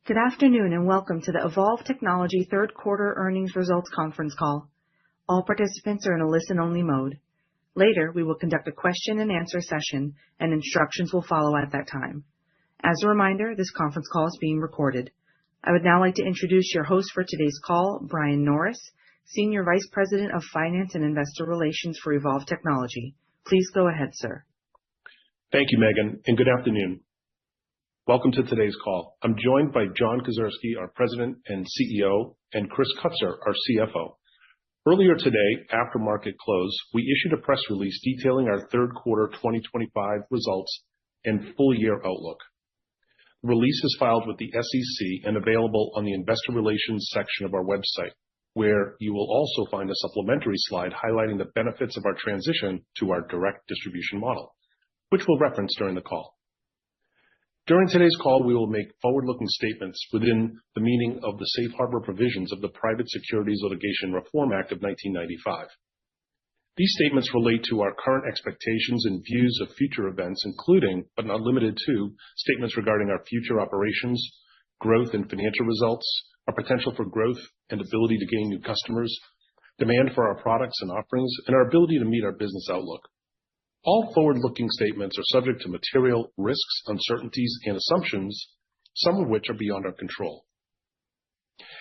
Good afternoon and welcome to the Evolv Technology third quarter earnings results conference call. All participants are in a listen-only mode. Later, we will conduct a question-and-answer session, and instructions will follow at that time. As a reminder, this conference call is being recorded. I would now like to introduce your host for today's call, Brian Norris, Senior Vice President of Finance and Investor Relations for Evolv Technology. Please go ahead, sir. Thank you, Megan, and good afternoon. Welcome to today's call. I'm joined by John Kedzierski, our President and CEO, and Chris Kutzer, our CFO. Earlier today, after market close, we issued a press release detailing our third quarter 2025 results and full-year outlook. The release is filed with the SEC and available on the Investor Relations section of our website, where you will also find a supplementary slide highlighting the benefits of our transition to our direct distribution model, which we'll reference during the call. During today's call, we will make forward-looking statements within the meaning of the safe harbor provisions of the Private Securities Litigation Reform Act of 1995. These statements relate to our current expectations and views of future events, including, but not limited to, statements regarding our future operations, growth and financial results, our potential for growth and ability to gain new customers, demand for our products and offerings, and our ability to meet our business outlook. All forward-looking statements are subject to material risks, uncertainties, and assumptions, some of which are beyond our control.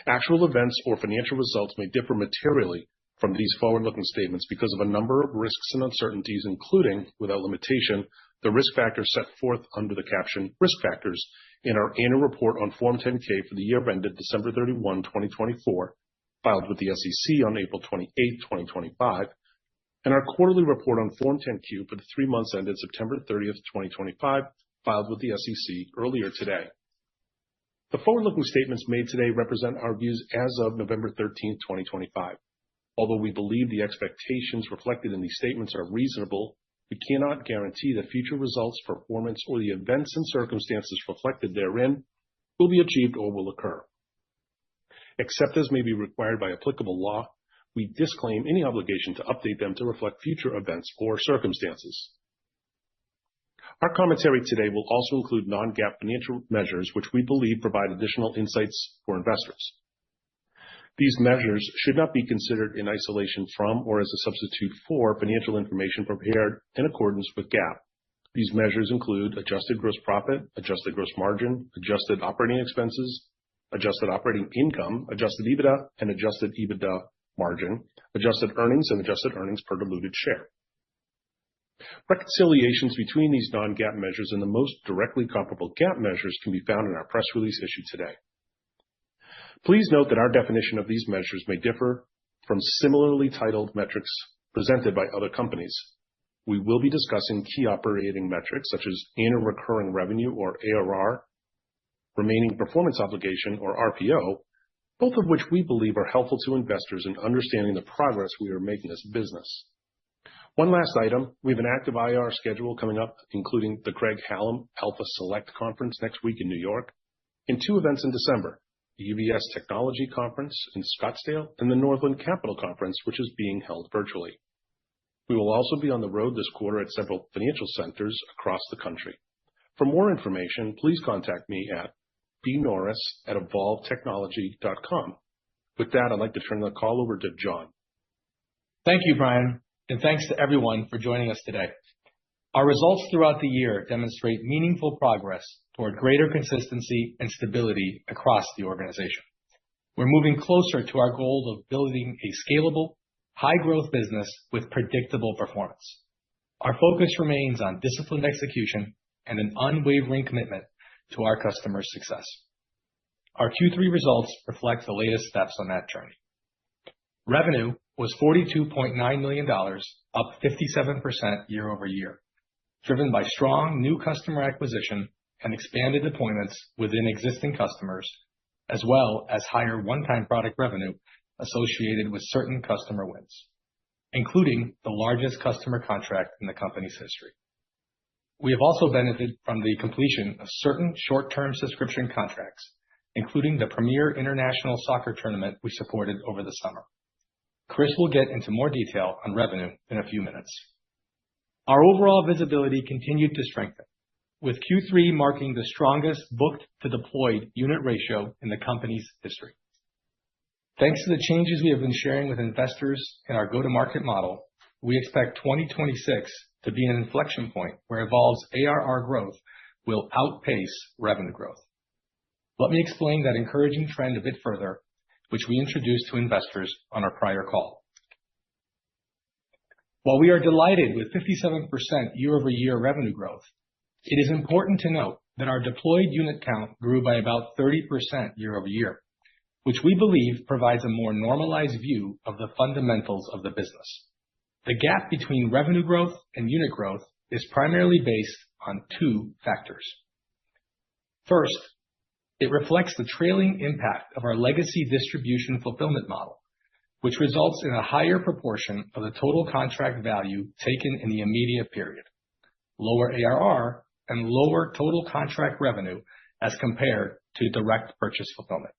Actual events or financial results may differ materially from these forward-looking statements because of a number of risks and uncertainties, including, without limitation, the risk factors set forth under the caption Risk Factors in our annual report on Form 10-K for the year ended December 31, 2024, filed with the SEC on April 28, 2025, and our quarterly report on Form 10-Q for the 3 months ended September 30, 2025, filed with the SEC earlier today. The forward-looking statements made today represent our views as of November 13, 2025. Although we believe the expectations reflected in these statements are reasonable, we cannot guarantee that future results, performance, or the events and circumstances reflected therein will be achieved or will occur. Except as may be required by applicable law, we disclaim any obligation to update them to reflect future events or circumstances. Our commentary today will also include non-GAAP financial measures, which we believe provide additional insights for investors. These measures should not be considered in isolation from or as a substitute for financial information prepared in accordance with GAAP. These measures include adjusted gross profit, adjusted gross margin, adjusted operating expenses, adjusted operating income, adjusted EBITDA, and adjusted EBITDA margin, adjusted earnings, and adjusted earnings per diluted share. Reconciliations between these non-GAAP measures and the most directly comparable GAAP measures can be found in our press release issued today. Please note that our definition of these measures may differ from similarly titled metrics presented by other companies. We will be discussing key operating metrics such as annual recurring revenue or ARR, remaining performance obligation or RPO, both of which we believe are helpful to investors in understanding the progress we are making as a business. One last item, we have an active IR schedule coming up, including the Craig-Hallum Alpha Select Conference next week in New York, and 2 events in December, the UBS Technology Conference in Scottsdale and the Northland Capital Conference, which is being held virtually. We will also be on the road this quarter at several financial centers across the country. For more information, please contact me at bnorris@evolvtechnology.com. With that, I'd like to turn the call over to John. Thank you, Brian, and thanks to everyone for joining us today. Our results throughout the year demonstrate meaningful progress toward greater consistency and stability across the organization. We're moving closer to our goal of building a scalable, high-growth business with predictable performance. Our focus remains on disciplined execution and an unwavering commitment to our customers' success. Our Q3 results reflect the latest steps on that journey. Revenue was $42.9 million, up 57% year over year, driven by strong new customer acquisition and expanded deployments within existing customers, as well as higher one-time product revenue associated with certain customer wins, including the largest customer contract in the company's history. We have also benefited from the completion of certain short-term subscription contracts, including the premier international soccer tournament we supported over the summer. Chris will get into more detail on revenue in a few minutes. Our overall visibility continued to strengthen. with Q3 marking the strongest booked-to-deployed unit ratio in the company's history. Thanks to the changes we have been sharing with investors in our go-to-market model, we expect 2026 to be an inflection point where Evolv's ARR growth will outpace revenue growth. Let me explain that encouraging trend a bit further, which we introduced to investors on our prior call. While we are delighted with 57% year-over-year revenue growth, it is important to note that our deployed unit count grew by about 30% year-over-year, which we believe provides a more normalized view of the fundamentals of the business. The gap between revenue growth and unit growth is primarily based on two factors. First, it reflects the trailing impact of our legacy distribution fulfillment model, which results in a higher proportion of the total contract value taken in the immediate period, lower ARR, and lower total contract revenue as compared to direct purchase fulfillment.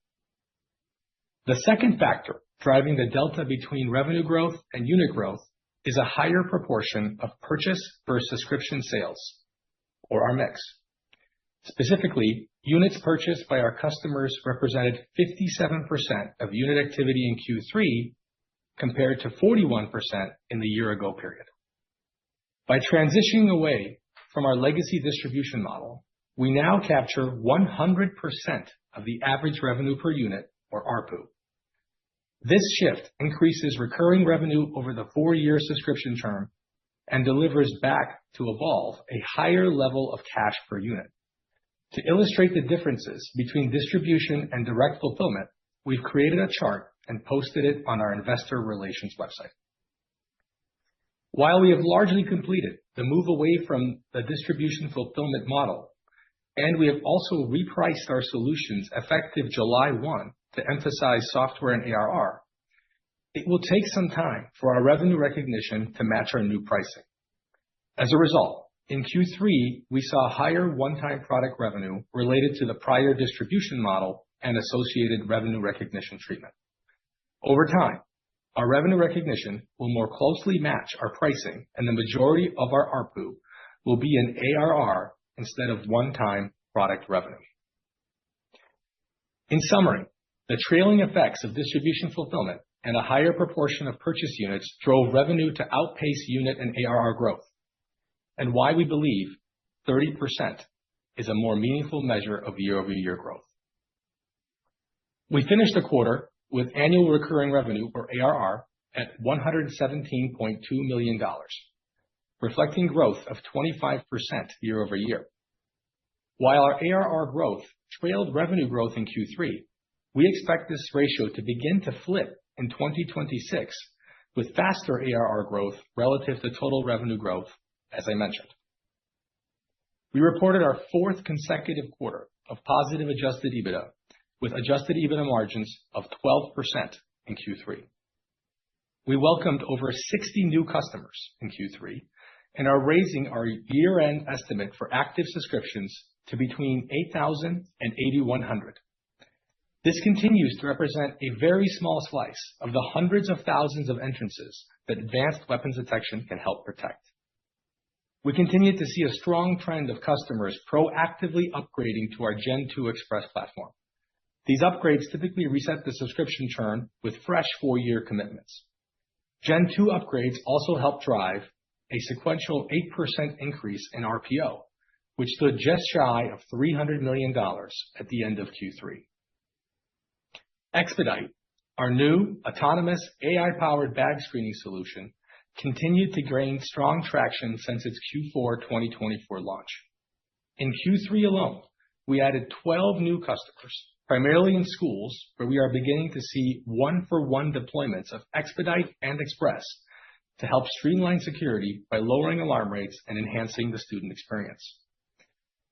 The second factor driving the delta between revenue growth and unit growth is a higher proportion of purchase versus subscription sales, or our mix. Specifically, units purchased by our customers represented 57% of unit activity in Q3 compared to 41% in the year-ago period. By transitioning away from our legacy distribution model, we now capture 100% of the average revenue per unit, or ARPU. This shift increases recurring revenue over the 4-year subscription term and delivers back to Evolv a higher level of cash per unit. To illustrate the differences between distribution and direct fulfillment, we've created a chart and posted it on our investor relations website. While we have largely completed the move away from the distribution fulfillment model, and we have also repriced our solutions effective July 1 to emphasize software and ARR, it will take some time for our revenue recognition to match our new pricing. As a result, in Q3, we saw higher one-time product revenue related to the prior distribution model and associated revenue recognition treatment. Over time, our revenue recognition will more closely match our pricing, and the majority of our ARPU will be in ARR instead of one-time product revenue. In summary, the trailing effects of distribution fulfillment and a higher proportion of purchase units drove revenue to outpace unit and ARR growth, and why we believe 30% is a more meaningful measure of year-over-year growth. We finished the quarter with annual recurring revenue, or ARR, at $117.2 million, reflecting growth of 25% year-over-year. While our ARR growth trailed revenue growth in Q3, we expect this ratio to begin to flip in 2026 with faster ARR growth relative to total revenue growth, as I mentioned. We reported our 4th consecutive quarter of positive adjusted EBITDA, with adjusted EBITDA margins of 12% in Q3. We welcomed over 60 new customers in Q3 and are raising our year-end estimate for active subscriptions to between 8,000 and 8,100. This continues to represent a very small slice of the hundreds of thousands of entrances that advanced weapons detection can help protect. We continue to see a strong trend of customers proactively upgrading to our Gen 2 Express platform. These upgrades typically reset the subscription term with fresh 4-year commitments. Gen 2 upgrades also help drive a sequential 8% increase in RPO, which stood just shy of $300 million at the end of Q3. Expedite, our new autonomous AI-powered bag screening solution, continued to gain strong traction since its Q4 2024 launch. In Q3 alone, we added 12 new customers, primarily in schools, where we are beginning to see one-for-one deployments of Expedite and Express to help streamline security by lowering alarm rates and enhancing the student experience.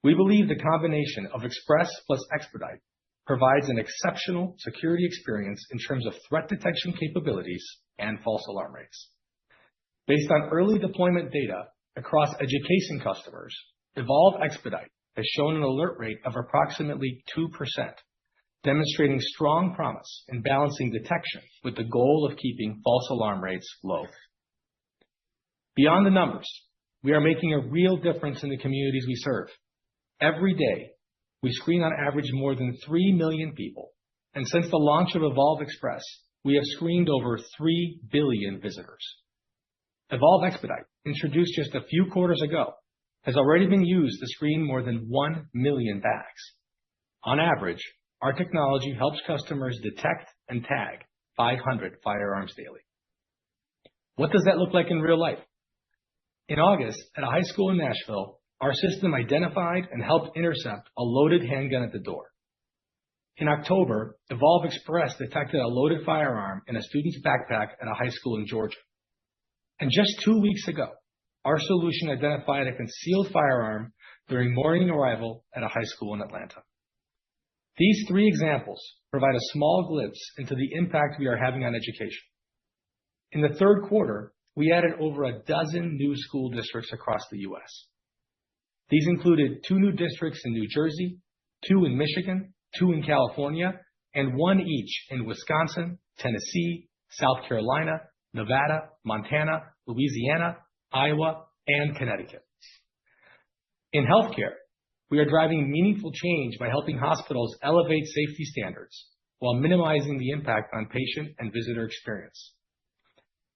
We believe the combination of Express plus Expedite provides an exceptional security experience in terms of threat detection capabilities and false alarm rates. Based on early deployment data across education customers, Evolv Expedite has shown an alert rate of approximately 2%, demonstrating strong promise in balancing detection with the goal of keeping false alarm rates low. Beyond the numbers, we are making a real difference in the communities we serve Every day, we screen on average more than 3 million people. And since the launch of Evolv Express, we have screened over 3 billion visitors. Evolv Expedite, introduced just a few quarters ago, has already been used to screen more than 1 million bags. On average, our technology helps customers detect and tag 500 firearms daily. What does that look like in real life? In August, at a high school in Nashville, our system identified and helped intercept a loaded handgun at the door. In October, Evolv Express detected a loaded firearm in a student's backpack at a high school in Georgia. And just 2 weeks ago, our solution identified a concealed firearm during morning arrival at a high school in Atlanta. These 3 examples provide a small glimpse into the impact we are having on education. In the third quarter, we added over a dozen new school districts across the U.S. These included 2 new districts in New Jersey, 2 in Michigan, 2 in California, and 1 each in Wisconsin, Tennessee, South Carolina, Nevada, Montana, Louisiana, Iowa, and Connecticut. In healthcare, we are driving meaningful change by helping hospitals elevate safety standards while minimizing the impact on patient and visitor experience.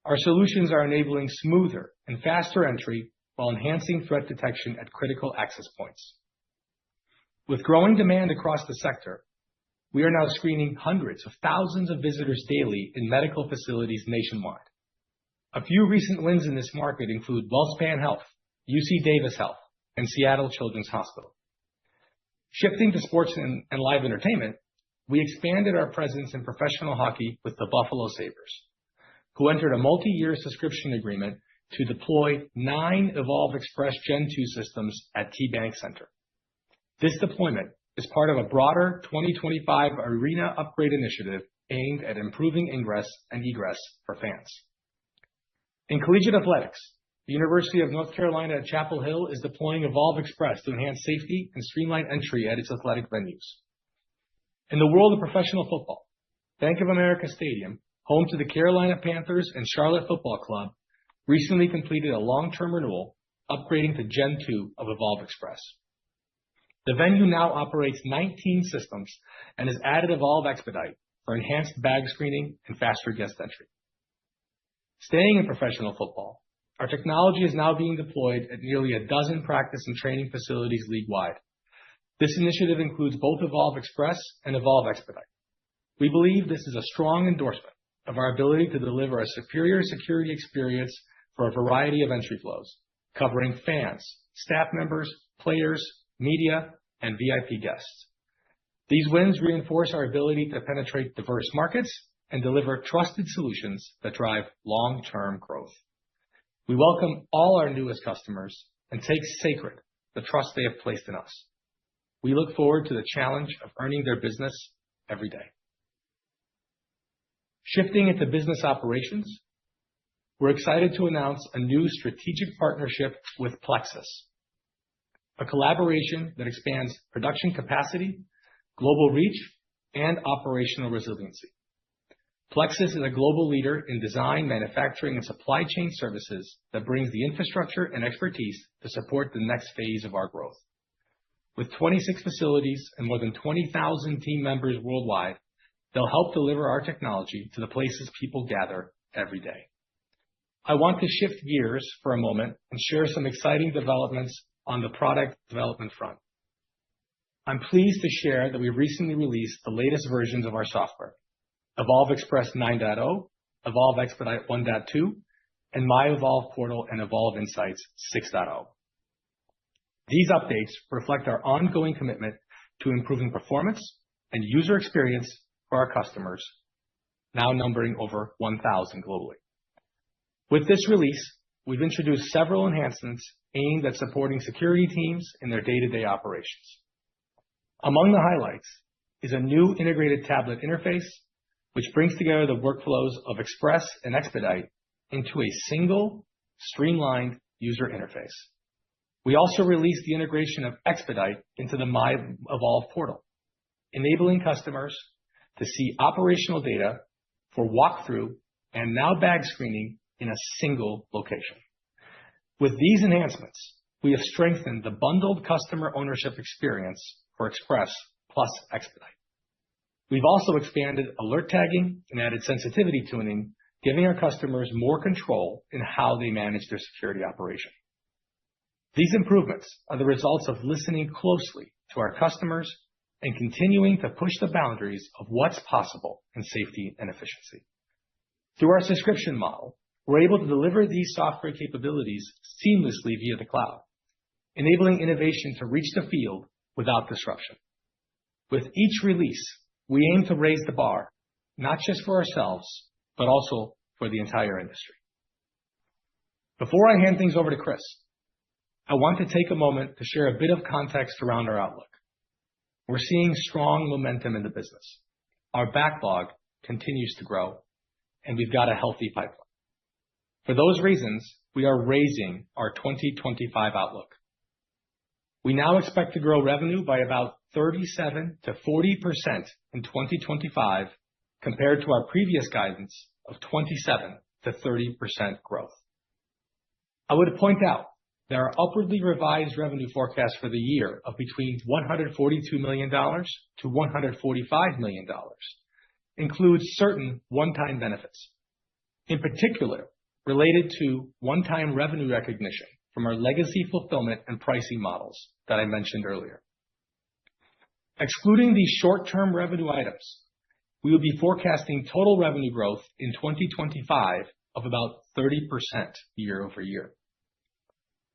Our solutions are enabling smoother and faster entry while enhancing threat detection at critical access points. With growing demand across the sector, we are now screening hundreds of thousands of visitors daily in medical facilities nationwide. A few recent wins in this market include WellSpan Health, UC Davis Health, and Seattle Children's Hospital. Shifting to sports and live entertainment, we expanded our presence in professional hockey with the Buffalo Sabres, who entered a multi-year subscription agreement to deploy 9 Evolv Express Gen 2 systems at T-Bank Center. This deployment is part of a broader 2025 arena upgrade initiative aimed at improving ingress and egress for fans. In collegiate athletics, the University of North Carolina at Chapel Hill is deploying Evolv Express to enhance safety and streamline entry at its athletic venues. In the world of professional football, Bank of America Stadium, home to the Carolina Panthers and Charlotte Football Club, recently completed a long-term renewal, upgrading to Gen 2 of Evolv Express. The venue now operates 19 systems and has added Evolv Expedite for enhanced bag screening and faster guest entry. Staying in professional football, our technology is now being deployed at nearly a dozen practice and training facilities league-wide. This initiative includes both Evolv Express and Evolv Expedite. We believe this is a strong endorsement of our ability to deliver a superior security experience for a variety of entry flows, covering fans, staff members, players, media, and VIP guests. These wins reinforce our ability to penetrate diverse markets and deliver trusted solutions that drive long-term growth. We welcome all our newest customers and take sacred the trust they have placed in us. We look forward to the challenge of earning their business every day. Shifting into business operations, we're excited to announce a new strategic partnership with Plexus, a collaboration that expands production capacity, global reach, and operational resiliency. Plexus is a global leader in design, manufacturing, and supply chain services that brings the infrastructure and expertise to support the next phase of our growth. With 26 facilities and more than 20,000 team members worldwide, they'll help deliver our technology to the places people gather every day. I want to shift gears for a moment and share some exciting developments on the product development front. I'm pleased to share that we recently released the latest versions of our software, Evolv Express 9.0, Evolv Expedite 1.2, and My Evolv Portal and Evolv Insights 6.0. These updates reflect our ongoing commitment to improving performance and user experience for our customers, now numbering over 1,000 globally. With this release, we've introduced several enhancements aimed at supporting security teams in their day-to-day operations. Among the highlights is a new integrated tablet interface, which brings together the workflows of Express and Expedite into a single, streamlined user interface. We also released the integration of Expedite into the My Evolv Portal, enabling customers to see operational data for walkthrough and now bag screening in a single location. With these enhancements, we have strengthened the bundled customer ownership experience for Express plus Expedite. We've also expanded alert tagging and added sensitivity tuning, giving our customers more control in how they manage their security operation. These improvements are the results of listening closely to our customers and continuing to push the boundaries of what's possible in safety and efficiency. Through our subscription model, we're able to deliver these software capabilities seamlessly via the cloud, enabling innovation to reach the field without disruption. With each release, we aim to raise the bar, not just for ourselves, but also for the entire industry. Before I hand things over to Chris, I want to take a moment to share a bit of context around our outlook. We're seeing strong momentum in the business. Our backlog continues to grow, and we've got a healthy pipeline. For those reasons, we are raising our 2025 outlook. We now expect to grow revenue by about 37 to 40% in 2025 compared to our previous guidance of 27 to 30% growth. I would point out that our upwardly revised revenue forecast for the year of between $142 million to $145 million includes certain one-time benefits, in particular related to one-time revenue recognition from our legacy fulfillment and pricing models that I mentioned earlier. Excluding these short-term revenue items, we will be forecasting total revenue growth in 2025 of about 30% year over year.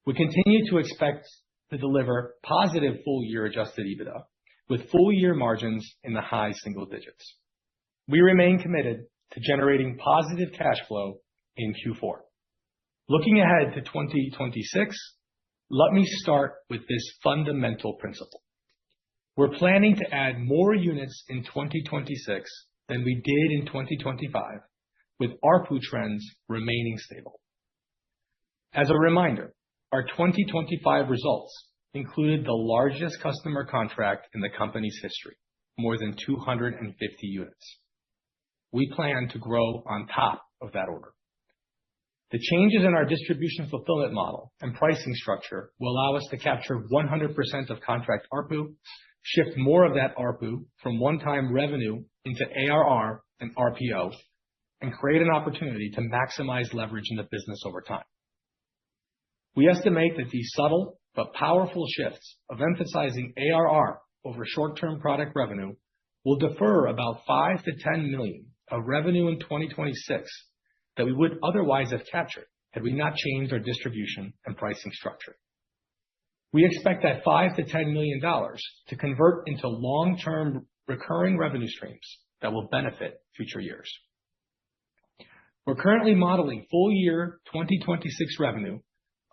We continue to expect to deliver positive full-year adjusted EBITDA with full-year margins in the high single digits. We remain committed to generating positive cash flow in Q4. Looking ahead to 2026, let me start with this fundamental principle. We're planning to add more units in 2026 than we did in 2025, with ARPU trends remaining stable. As a reminder, our 2025 results included the largest customer contract in the company's history, more than 250 units. We plan to grow on top of that order. The changes in our distribution fulfillment model and pricing structure will allow us to capture 100% of contract ARPU, shift more of that ARPU from one-time revenue into ARR and RPO, and create an opportunity to maximize leverage in the business over time. We estimate that these subtle but powerful shifts of emphasizing ARR over short-term product revenue will defer about $5 to $10 million of revenue in 2026 that we would otherwise have captured had we not changed our distribution and pricing structure. We expect that $5 to $10 million to convert into long-term recurring revenue streams that will benefit future years. We're currently modeling full-year 2026 revenue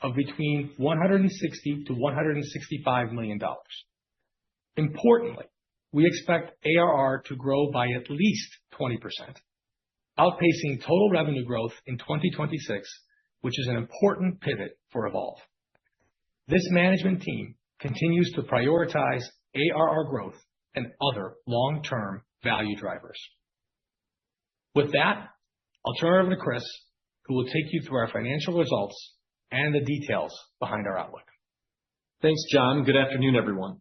of between $160 to $165 million. Importantly, we expect ARR to grow by at least 20%, outpacing total revenue growth in 2026, which is an important pivot for Evolv. This management team continues to prioritize ARR growth and other long-term value drivers. With that, I'll turn it over to Chris, who will take you through our financial results and the details behind our outlook. Thanks, John. Good afternoon, everyone.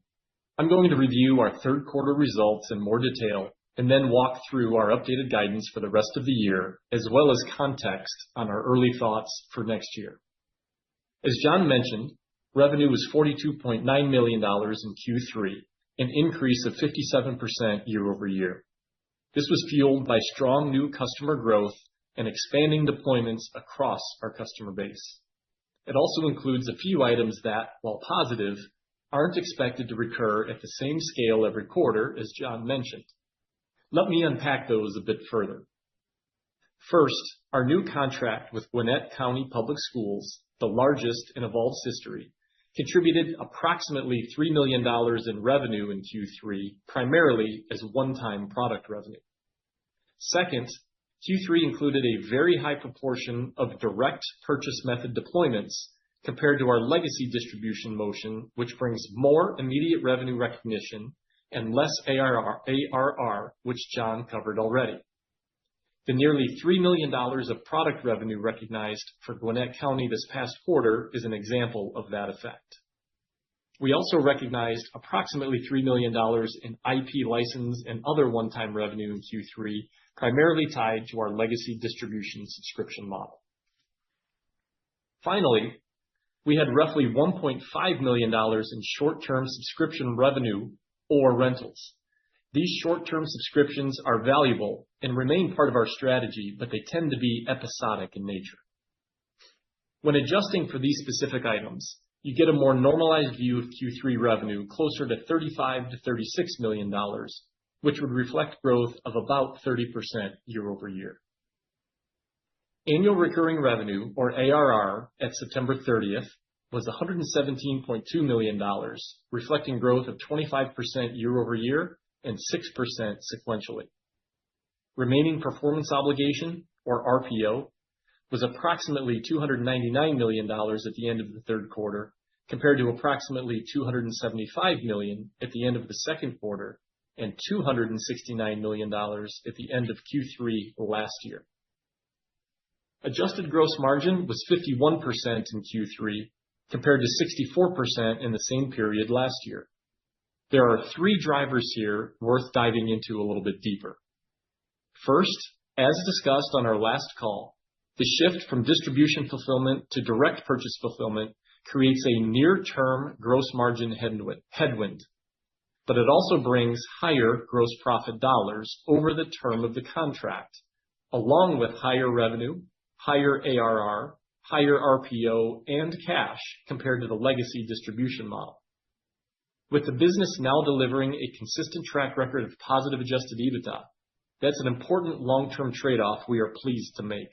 I'm going to review our third quarter results in more detail and then walk through our updated guidance for the rest of the year, as well as context on our early thoughts for next year. As John mentioned, revenue was $42.9 million in Q3, an increase of 57% year over year. This was fueled by strong new customer growth and expanding deployments across our customer base. It also includes a few items that, while positive, aren't expected to recur at the same scale every quarter, as John mentioned. Let me unpack those a bit further. First, our new contract with Gwinnett County Public Schools, the largest in Evolv's history, contributed approximately $3 million in revenue in Q3, primarily as one-time product revenue. Second, Q3 included a very high proportion of direct purchase method deployments compared to our legacy distribution motion, which brings more immediate revenue recognition and less ARR, which John covered already. The nearly $3 million of product revenue recognized for Gwinnett County this past quarter is an example of that effect. We also recognized approximately $3 million in IP license and other one-time revenue in Q3, primarily tied to our legacy distribution subscription model. Finally, we had roughly $1.5 million in short-term subscription revenue or rentals. These short-term subscriptions are valuable and remain part of our strategy, but they tend to be episodic in nature. When adjusting for these specific items, you get a more normalized view of Q3 revenue closer to $35 to $36 million, which would reflect growth of about 30% year over year. Annual recurring revenue, or ARR, at September 30th was $117.2 million, reflecting growth of 25% year over year and 6% sequentially. Remaining performance obligation, or RPO, was approximately $299 million at the end of the third quarter, compared to approximately $275 million at the end of the second quarter and $269 million at the end of Q3 last year. Adjusted gross margin was 51% in Q3, compared to 64% in the same period last year. There are three drivers here worth diving into a little bit deeper. First, as discussed on our last call, the shift from distribution fulfillment to direct purchase fulfillment creates a near-term gross margin headwind, but it also brings higher gross profit dollars over the term of the contract, along with higher revenue, higher ARR, higher RPO, and cash compared to the legacy distribution model. With the business now delivering a consistent track record of positive adjusted EBITDA, that's an important long-term trade-off we are pleased to make.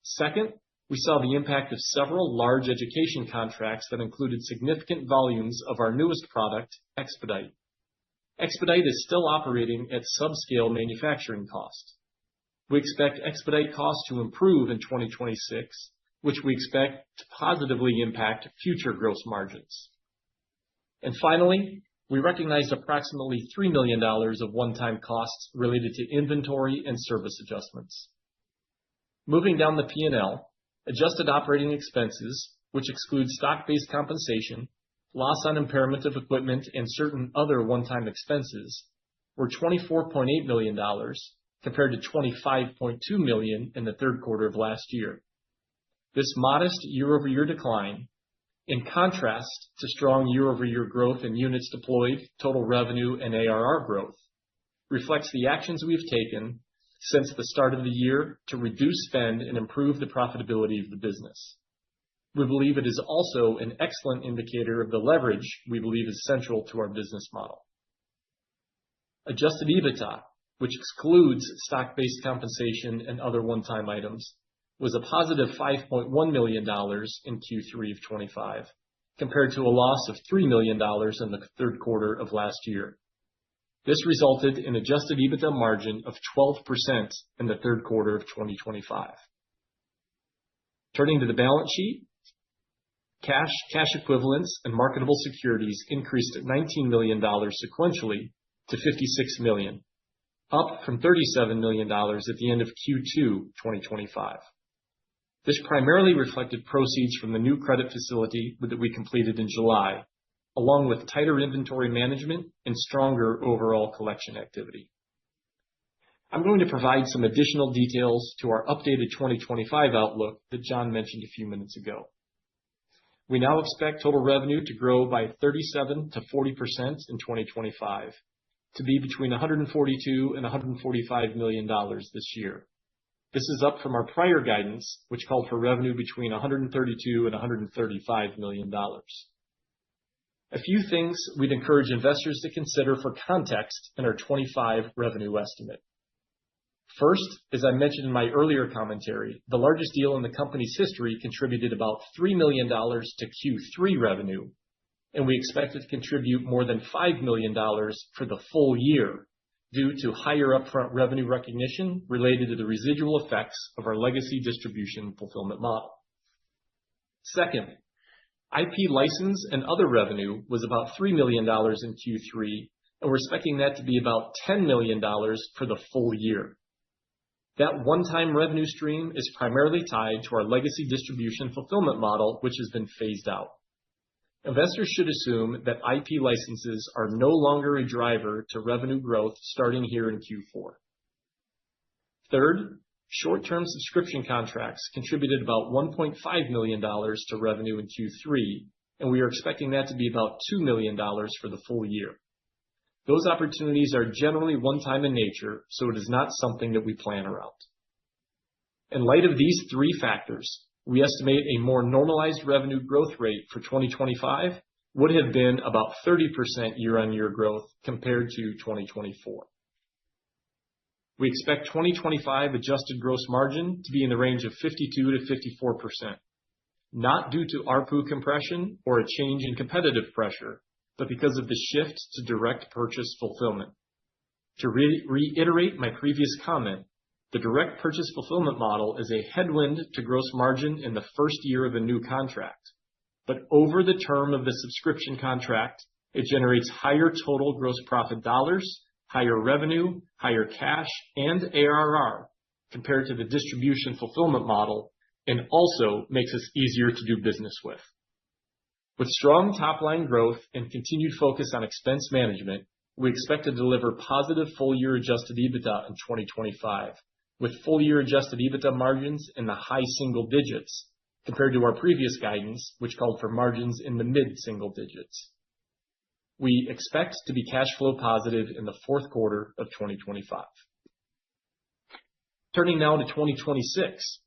Second, we saw the impact of several large education contracts that included significant volumes of our newest product, Expedite. Expedite is still operating at subscale manufacturing cost. We expect Expedite costs to improve in 2026, which we expect to positively impact future gross margins. And finally, we recognized approximately $3 million of one-time costs related to inventory and service adjustments. Moving down the P&L, adjusted operating expenses, which exclude stock-based compensation, loss on impairment of equipment, and certain other one-time expenses, were $24.8 million, compared to $25.2 million in the third quarter of last year. This modest year-over-year decline, in contrast to strong year-over-year growth in units deployed, total revenue, and ARR growth, reflects the actions we've taken since the start of the year to reduce spend and improve the profitability of the business. We believe it is also an excellent indicator of the leverage we believe is central to our business model. Adjusted EBITDA, which excludes stock-based compensation and other one-time items, was a positive $5.1 million in Q3 of 25, compared to a loss of $3 million in the third quarter of last year. This resulted in adjusted EBITDA margin of 12% in the third quarter of 2025. Turning to the balance sheet, cash equivalents, and marketable securities increased $19 million sequentially to $56 million, up from $37 million at the end of Q2 2025. This primarily reflected proceeds from the new credit facility that we completed in July, along with tighter inventory management and stronger overall collection activity. I'm going to provide some additional details to our updated 2025 outlook that John mentioned a few minutes ago. We now expect total revenue to grow by 37 to 40% in 2025, to be between $142 and $145 million this year. This is up from our prior guidance, which called for revenue between $132 and $135 million. A few things we'd encourage investors to consider for context in our 25 revenue estimate. First, as I mentioned in my earlier commentary, the largest deal in the company's history contributed about $3 million to Q3 revenue, and we expect it to contribute more than $5 million for the full year due to higher upfront revenue recognition related to the residual effects of our legacy distribution fulfillment model. Second, IP license and other revenue was about $3 million in Q3, and we're expecting that to be about $10 million for the full year. That one-time revenue stream is primarily tied to our legacy distribution fulfillment model, which has been phased out. Investors should assume that IP licenses are no longer a driver to revenue growth starting here in Q4. Third, short-term subscription contracts contributed about $1.5 million to revenue in Q3, and we are expecting that to be about $2 million for the full year. Those opportunities are generally one-time in nature, so it is not something that we plan around. In light of these three factors, we estimate a more normalized revenue growth rate for 2025 would have been about 30% year-on-year growth compared to 2024. We expect 2025 adjusted gross margin to be in the range of 52% to 54%, not due to ARPU compression or a change in competitive pressure, but because of the shift to direct purchase fulfillment. To reiterate my previous comment, the direct purchase fulfillment model is a headwind to gross margin in the first year of a new contract, but over the term of the subscription contract, it generates higher total gross profit dollars, higher revenue, higher cash, and ARR compared to the distribution fulfillment model, and also makes us easier to do business with. With strong top-line growth and continued focus on expense management, we expect to deliver positive full-year adjusted EBITDA in 2025, with full-year adjusted EBITDA margins in the high single digits compared to our previous guidance, which called for margins in the mid-single digits. We expect to be cash flow positive in the fourth quarter of 2025. Turning now to 2026.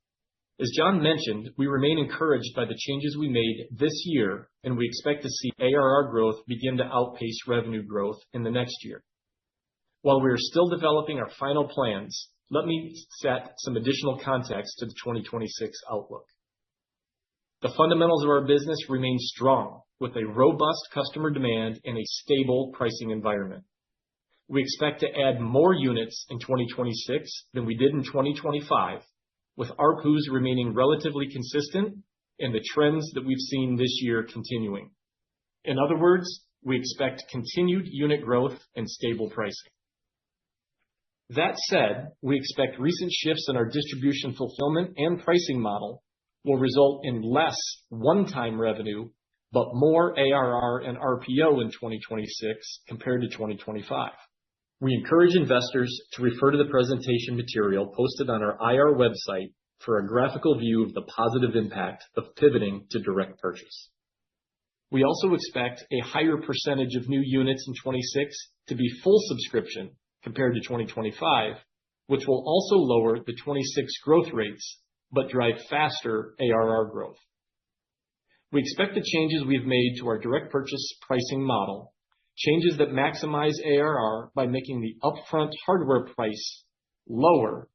As John mentioned, we remain encouraged by the changes we made this year, and we expect to see ARR growth begin to outpace revenue growth in the next year. While we are still developing our final plans, let me set some additional context to the 2026 outlook. The fundamentals of our business remain strong, with a robust customer demand and a stable pricing environment. We expect to add more units in 2026 than we did in 2025, with ARPUs remaining relatively consistent and the trends that we've seen this year continuing. In other words, we expect continued unit growth and stable pricing. That said, we expect recent shifts in our distribution fulfillment and pricing model will result in less one-time revenue, but more ARR and RPO in 2026 compared to 2025. We encourage investors to refer to the presentation material posted on our IR website for a graphical view of the positive impact of pivoting to direct purchase. We also expect a higher percentage of new units in 2026 to be full subscription compared to 2025, which will also lower the 2026 growth rates, but drive faster ARR growth. We expect the changes we've made to our direct purchase pricing model, changes that maximize ARR by making the upfront hardware price lower,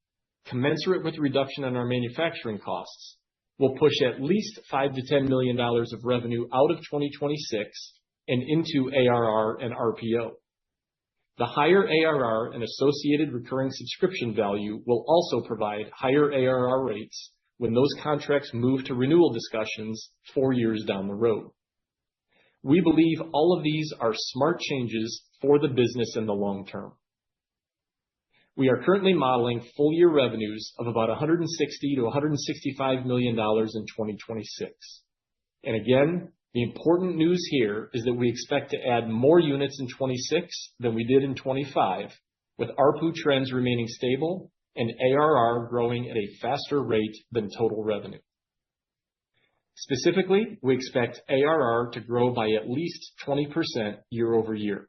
commensurate with reduction in our manufacturing costs, will push at least $5 to $10 million of revenue out of 2026 and into ARR and RPO. The higher ARR and associated recurring subscription value will also provide higher ARR rates when those contracts move to renewal discussions 4 years down the road. We believe all of these are smart changes for the business in the long term. We are currently modeling full-year revenues of about $160 to $165 million in 2026. And again, the important news here is that we expect to add more units in 2026 than we did in 2025, with ARPU trends remaining stable and ARR growing at a faster rate than total revenue. Specifically, we expect ARR to grow by at least 20% year over year.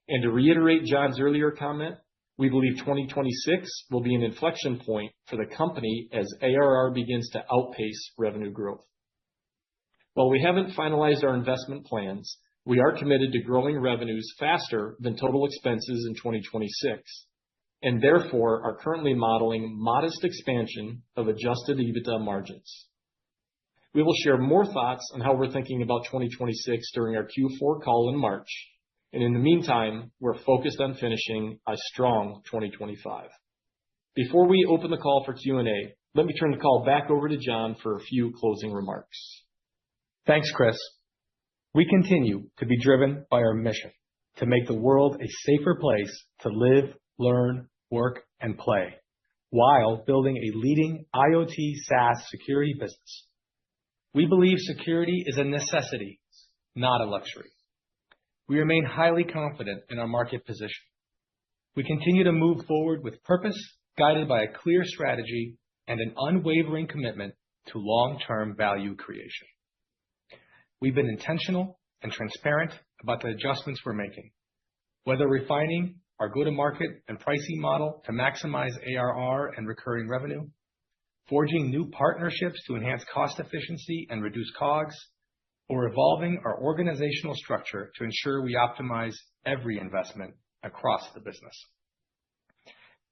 And to reiterate John's earlier comment, we believe 2026 will be an inflection point for the company as ARR begins to outpace revenue growth. While we haven't finalized our investment plans, we are committed to growing revenues faster than total expenses in 2026, and therefore are currently modeling modest expansion of adjusted EBITDA margins. We will share more thoughts on how we're thinking about 2026 during our Q4 call in March, and in the meantime, we're focused on finishing a strong 2025. Before we open the call for Q&A, let me turn the call back over to John for a few closing remarks. Thanks, Chris. We continue to be driven by our mission to make the world a safer place to live, learn, work, and play. while building a leading IoT SaaS security business. We believe security is a necessity, not a luxury. We remain highly confident in our market position. We continue to move forward with purpose, guided by a clear strategy and an unwavering commitment to long-term value creation. We've been intentional and transparent about the adjustments we're making, whether refining our go-to-market and pricing model to maximize ARR and recurring revenue, forging new partnerships to enhance cost efficiency and reduce COGS, or evolving our organizational structure to ensure we optimize every investment across the business.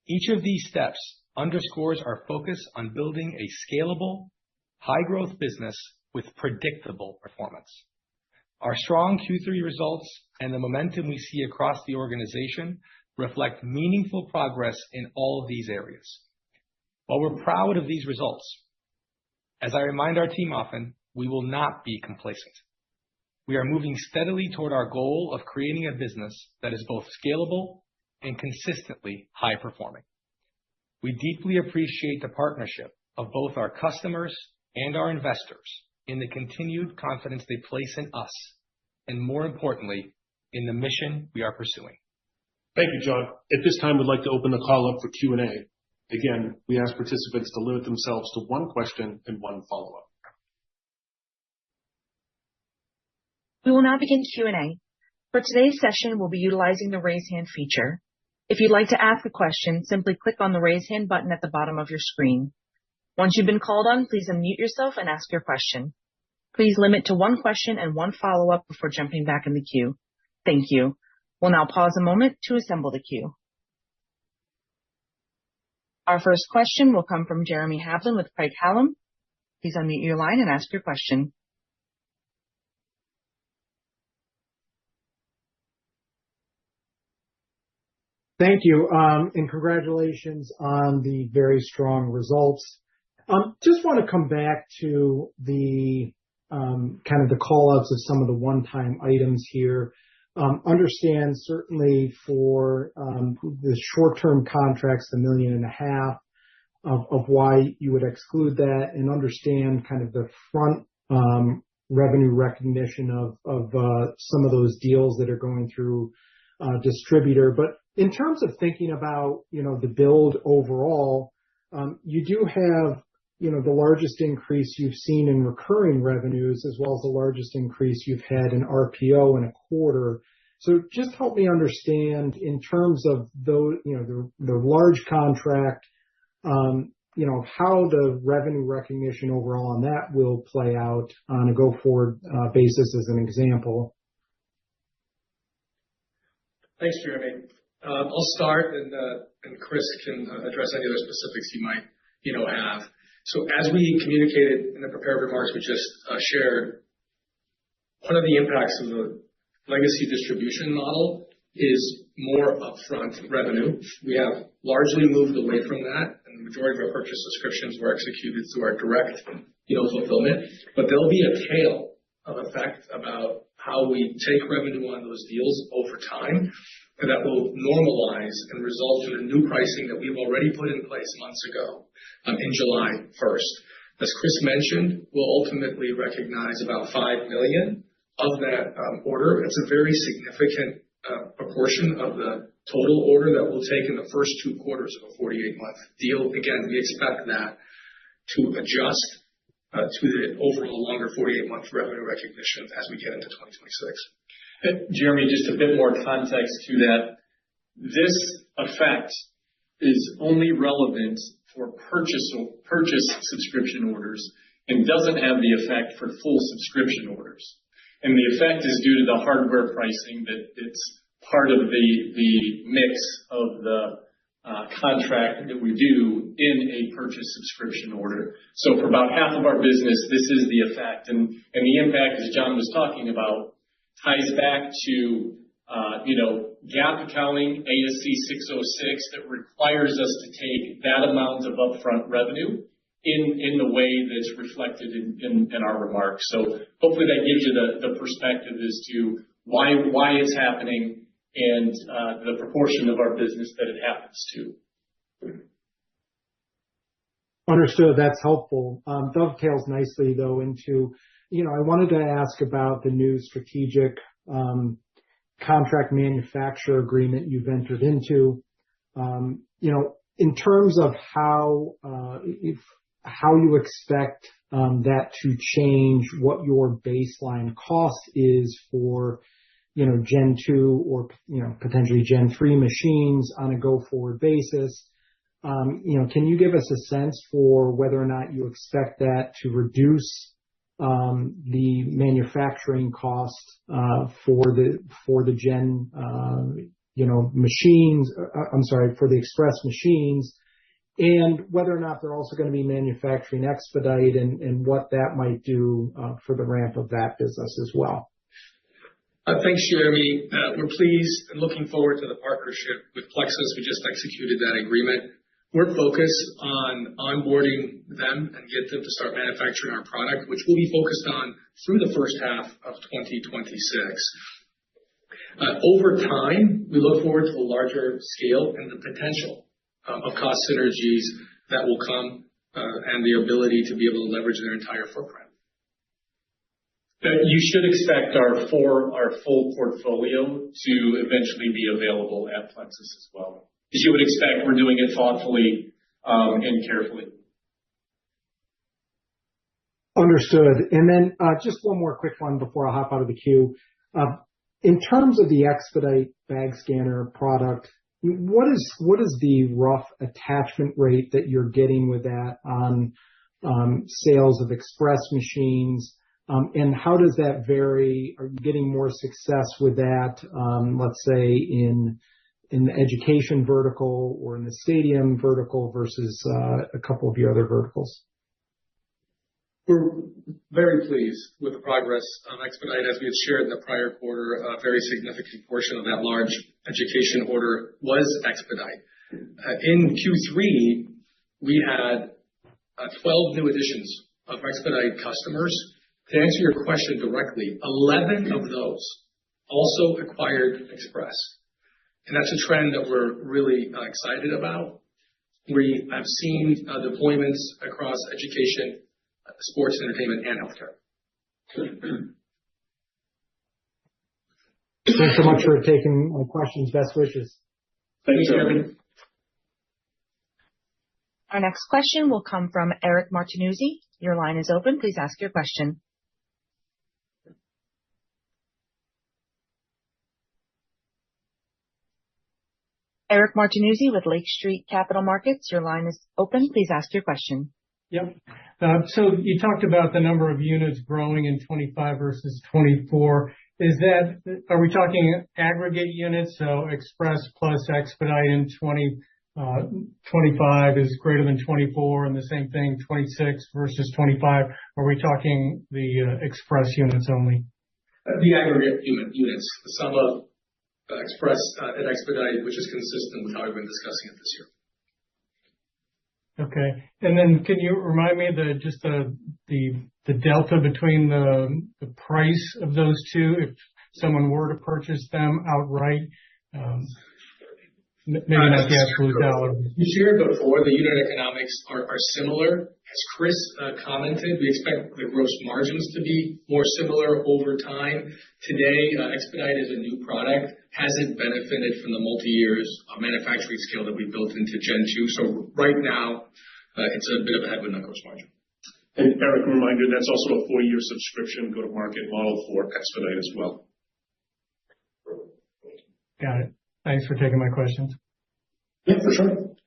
Each of these steps underscores our focus on building a scalable, high-growth business with predictable performance. Our strong Q3 results and the momentum we see across the organization reflect meaningful progress in all of these areas. While we're proud of these results, as I remind our team often, we will not be complacent. We are moving steadily toward our goal of creating a business that is both scalable and consistently high-performing. We deeply appreciate the partnership of both our customers and our investors in the continued confidence they place in us, and more importantly, in the mission we are pursuing. Thank you, John. At this time, we'd like to open the call up for Q&A. Again, we ask participants to limit themselves to one question and one follow-up. We will now begin Q&A. For today's session, we'll be utilizing the raise hand feature. If you'd like to ask a question, simply click on the raise hand button at the bottom of your screen. Once you've been called on, please unmute yourself and ask your question. Please limit to one question and one follow-up before jumping back in the queue. Thank you. We'll now pause a moment to assemble the queue. Our first question will come from Jeremy Hamblin with Craig-Hallum. Please unmute your line and ask your question. Thank you, and congratulations on the very strong results. Just want to come back to the kind of the call-outs of some of the one-time items here. Understand certainly for the short-term contracts, the $1.5 million of why you would exclude that, and understand kind of the front revenue recognition of some of those deals that are going through distributor. But in terms of thinking about, the build overall, you do have, the largest increase you've seen in recurring revenues, as well as the largest increase you've had in RPO in a quarter. So just help me understand in terms of those, the large contract, how the revenue recognition overall on that will play out on a go-forward basis as an example. Thanks, Jeremy. I'll start, and Chris can address any other specifics you might, have. So as we communicated in the prepared remarks we just shared, one of the impacts of the legacy distribution model is more upfront revenue. We have largely moved away from that, and the majority of our purchase subscriptions were executed through our direct, fulfillment. But there'll be a tail of effect about how we take revenue on those deals over time, and that will normalize and result in the new pricing that we've already put in place months ago in July 1st. As Chris mentioned, we'll ultimately recognize about $5 million of that order. It's a very significant proportion of the total order that we'll take in the first 2 quarters of a 48-month deal. Again, we expect that to adjust to the overall longer 48-month revenue recognition as we get into 2026. Jeremy, just a bit more context to that. This effect is only relevant for purchase subscription orders and doesn't have the effect for full subscription orders. And the effect is due to the hardware pricing that it's part of the mix of the contract that we do in a purchase subscription order. So for about half of our business, this is the effect. And the impact, as John was talking about, ties back to, GAAP accounting, ASC 606, that requires us to take that amount of upfront revenue in the way that's reflected in our remarks. So hopefully that gives you the perspective as to why it's happening and the proportion of our business that it happens to. Understood. That's helpful. Dovetails nicely, though, into, I wanted to ask about the new strategic contract manufacturer agreement you've entered into. In terms of how you expect that to change what your baseline cost is for, Gen 2 or, potentially Gen 3 machines on a go-forward basis. Can you give us a sense for whether or not you expect that to reduce the manufacturing cost for the Gen machines? I'm sorry, for the Express machines, and whether or not they're also going to be manufacturing expedite and what that might do for the ramp of that business as well. Thanks, Jeremy. We're pleased and looking forward to the partnership with Plexus. We just executed that agreement. We're focused on onboarding them and get them to start manufacturing our product, which we'll be focused on through the first half of 2026. Over time, we look forward to the larger scale and the potential of cost synergies that will come and the ability to be able to leverage their entire footprint. You should expect our full portfolio to eventually be available at Plexus as well. As you would expect, we're doing it thoughtfully and carefully. Understood. And then just one more quick one before I hop out of the queue. In terms of the expedite bag scanner product, what is the rough attachment rate that you're getting with that on sales of Express machines? And how does that vary? Are you getting more success with that, let's say, in the education vertical or in the stadium vertical versus a couple of your other verticals? We're very pleased with the progress of expedite. As we had shared in the prior quarter, a very significant portion of that large education order was expedite. In Q3, we had 12 new additions of expedite customers. To answer your question directly, 11 of those also acquired Express. And that's a trend that we're really excited about. We have seen deployments across education, sports, entertainment, and healthcare. Thanks so much for taking my questions. Best wishes. Thanks, Jeremy. Our next question will come from Eric Martinuzzi. Your line is open. Please ask your question. Eric Martinuzzi with Lake Street Capital Markets. Your line is open. Please ask your question. Yep. So you talked about the number of units growing in 25 versus 24. Are we talking aggregate units? So Express plus expedite in 25 is greater than 24, and the same thing, 26 versus 25. Are we talking the Express units only? The aggregate units, the sum of Express and expedite, which is consistent with how we've been discussing it this year. Okay. And then can you remind me the delta between the price of those two if someone were to purchase them outright? Maybe not the absolute dollar. You shared before, the unit economics are similar. As Chris commented, we expect the gross margins to be more similar over time. Today, expedite is a new product, hasn't benefited from the multi-years of manufacturing scale that we built into Gen 2. So right now, it's a bit of a headwind on gross margin. And Eric, a reminder, that's also a 4-year subscription go-to-market model for expedite as well. Got it. Thanks for taking my questions. Yeah, for sure.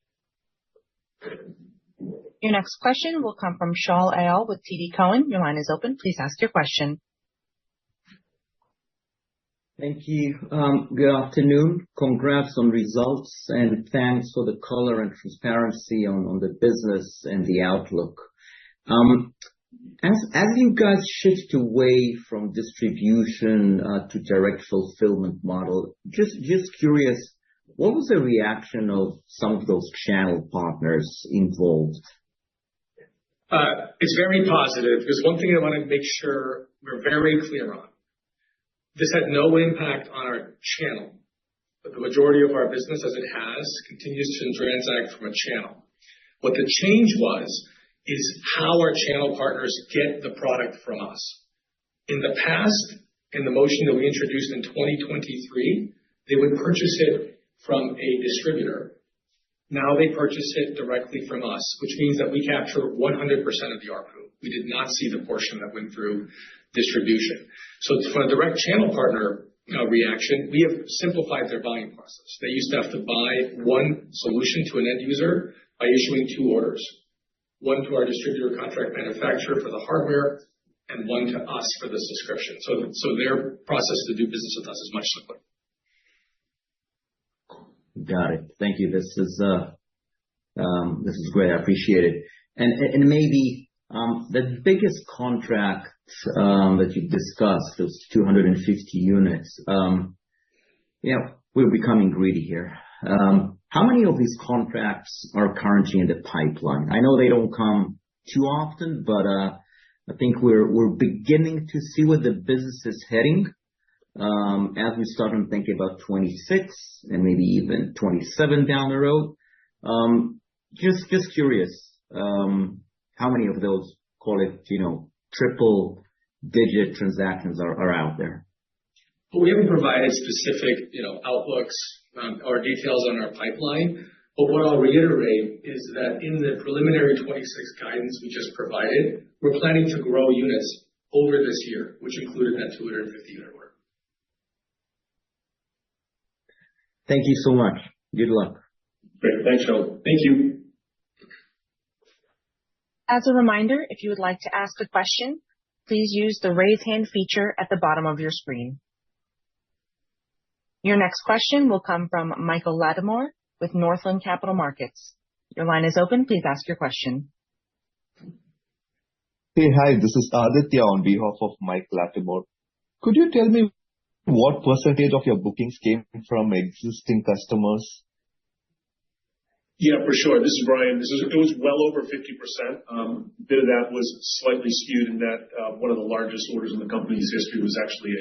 Your next question will come from Shaul Eyal with TD Cowen. Your line is open. Please ask your question. Thank you. Good afternoon. Congrats on results, and thanks for the color and transparency on the business and the outlook. As you guys shift away from distribution to direct fulfillment model, just curious, what was the reaction of some of those channel partners involved? It's very positive. There's one thing I want to make sure we're very clear on. This had no impact on our channel, but the majority of our business, as it has, continues to transact from a channel. What the change is how our channel partners get the product from us. In the past, in the motion that we introduced in 2023, they would purchase it from a distributor. Now they purchase it directly from us, which means that we capture 100% of the ARPU. We did not see the portion that went through distribution. So for a direct channel partner reaction, we have simplified their buying process. They used to have to buy one solution to an end user by issuing two orders, one to our distributor contract manufacturer for the hardware and one to us for the subscription. So their process to do business with us is much simpler. Got it. Thank you. This is great. I appreciate it. And maybe the biggest contract that you've discussed, those 250 units, we're becoming greedy here. How many of these contracts are currently in the pipeline? I know they don't come too often, but I think we're beginning to see where the business is heading as we start to think about 26 and maybe even 27 down the road. Just curious, how many of those, call it, triple digit transactions are out there? Well, we haven't provided specific, outlooks or details on our pipeline. But what I'll reiterate is that in the preliminary 26 guidance we just provided, we're planning to grow units over this year, which included that 250 unit order. Thank you so much. Good luck. Great. Thanks, Sheldon. Thank you. As a reminder, if you would like to ask a question, please use the raise hand feature at the bottom of your screen. Your next question will come from Michael Lattimore with Northland Capital Markets. Your line is open. Please ask your question. Hey, hi. This is Aditya on behalf of Mike Lattimore. Could you tell me what percentage of your bookings came from existing customers? Yeah, for sure. This is Brian. It was well over 50%. A bit of that was slightly skewed in that one of the largest orders in the company's history was actually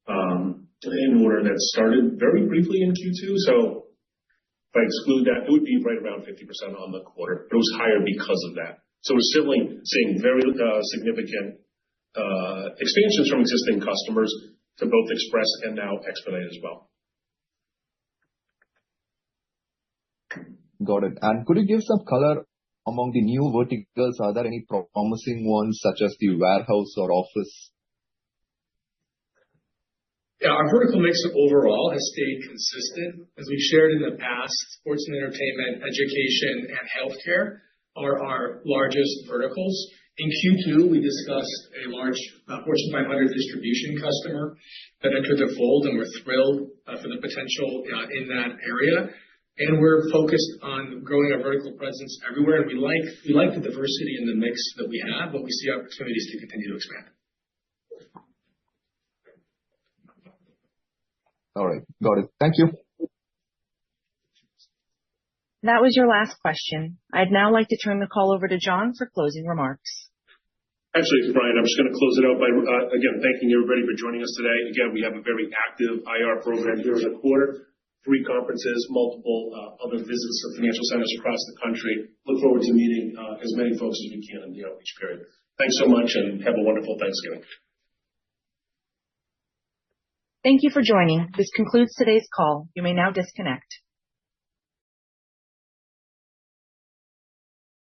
an order that started very briefly in Q2. So if I exclude that, it would be right around 50% on the quarter. It was higher because of that. So we're certainly seeing very significant expansions from existing customers to both Express and now Expedite as well. Got it. And could you give some color among the new verticals? Are there any promising ones such as the warehouse or office? Yeah, our vertical mix overall has stayed consistent. As we've shared in the past, sports and entertainment, education, and healthcare are our largest verticals. In Q2, we discussed a large Fortune 500 distribution customer that entered the fold, and we're thrilled for the potential in that area. And we're focused on growing our vertical presence everywhere. And we like the diversity in the mix that we have, but we see opportunities to continue to expand. All right. Got it. Thank you. That was your last question. I'd now like to turn the call over to John for closing remarks. Actually, Brian, I'm just going to close it out by, again, thanking everybody for joining us today. Again, we have a very active IR program here in the quarter, 3 conferences, multiple other visits to financial centers across the country. Look forward to meeting as many folks as we can in the outreach period. Thanks so much and have a wonderful Thanksgiving. Thank you for joining. This concludes today's call. You may now disconnect.